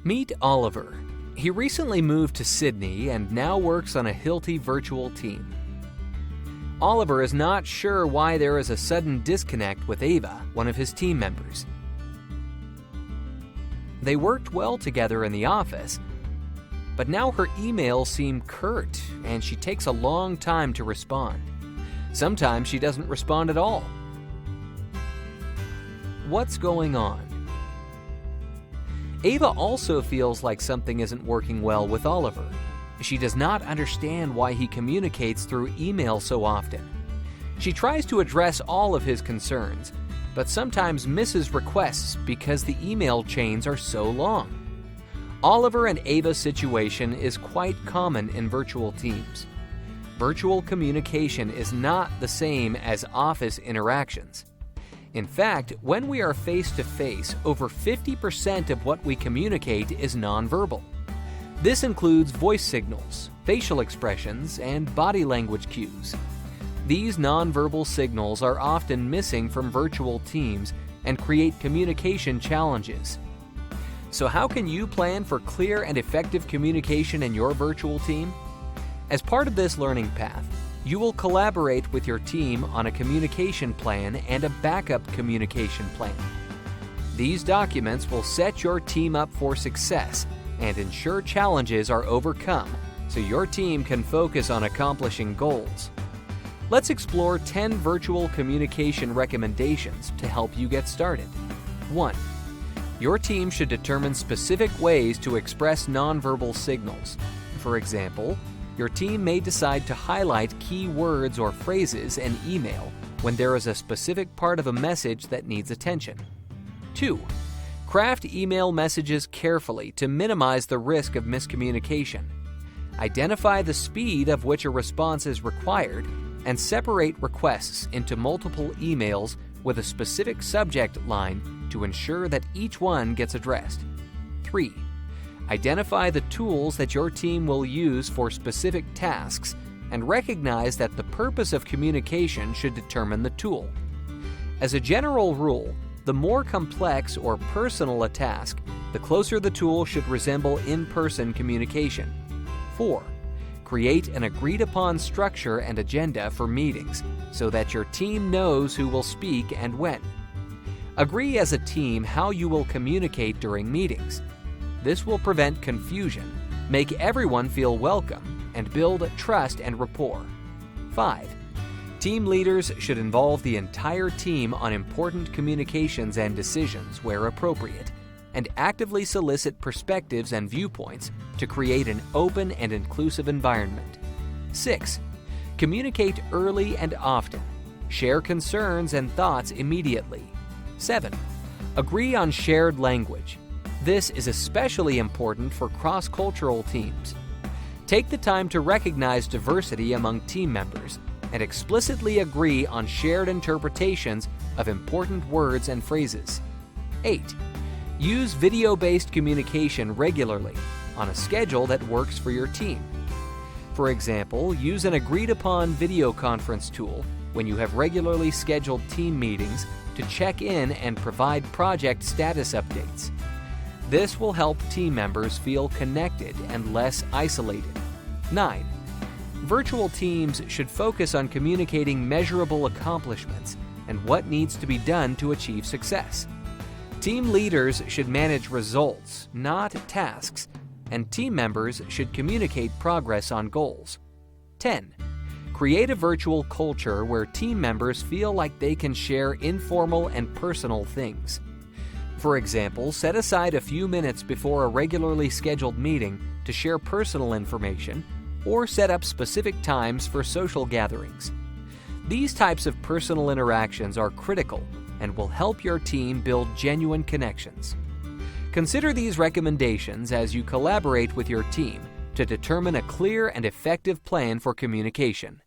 Meet Oliver. He recently moved to Sydney and now works on a Hilti virtual team. Oliver is not sure why there is a sudden disconnect with Ava, one of his team members. They worked well together in the office, but now her emails seem curt and she takes a long time to respond. Sometimes she doesn't respond at all. What's going on? Ava also feels like something isn't working well with Oliver. She does not understand why he communicates through email so often. She tries to address all of his concerns, but sometimes misses requests because the email chains are so long. Oliver and Ava's situation is quite common in virtual teams. Virtual communication is not the same as office interactions. In fact, when we are face-to-face, over 50% of what we communicate is nonverbal. This includes voice signals, facial expressions, and body language cues. These nonverbal signals are often missing from virtual teams and create communication challenges. So how can you plan for clear and effective communication in your virtual team? As part of this learning path, you will collaborate with your team on a communication plan and a backup communication plan. These documents will set your team up for success and ensure challenges are overcome so your team can focus on accomplishing goals. Let's explore 10 virtual communication recommendations to help you get started. 1. Your team should determine specific ways to express nonverbal signals. For example, your team may decide to highlight key words or phrases in email when there is a specific part of a message that needs attention. 2. Craft email messages carefully to minimize the risk of miscommunication. Identify the speed of which a response is required and separate requests into multiple emails with a specific subject line to ensure that each one gets addressed. 3. Identify the tools that your team will use for specific tasks and recognize that the purpose of communication should determine the tool. As a general rule, the more complex or personal a task, the closer the tool should resemble in-person communication. 4. Create an agreed-upon structure and agenda for meetings so that your team knows who will speak and when. Agree as a team how you will communicate during meetings. This will prevent confusion, make everyone feel welcome, and build trust and rapport. 5. Team leaders should involve the entire team on important communications and decisions where appropriate, and actively solicit perspectives and viewpoints to create an open and inclusive environment. 6. Communicate early and often. Share concerns and thoughts immediately. 7. Agree on shared language. This is especially important for cross-cultural teams. Take the time to recognize diversity among team members and explicitly agree on shared interpretations of important words and phrases. 8. Use video-based communication regularly on a schedule that works for your team. For example, use an agreed-upon video conference tool when you have regularly scheduled team meetings to check in and provide project status updates. This will help team members feel connected and less isolated. 9. Virtual teams should focus on communicating measurable accomplishments and what needs to be done to achieve success. Team leaders should manage results, not tasks, and team members should communicate progress on goals. 10. Create a virtual culture where team members feel like they can share informal and personal things. For example, set aside a few minutes before a regularly scheduled meeting to share personal information or set up specific times for social gatherings. These types of personal interactions are critical and will help your team build genuine connections. Consider these recommendations as you collaborate with your team to determine a clear and effective plan for communication.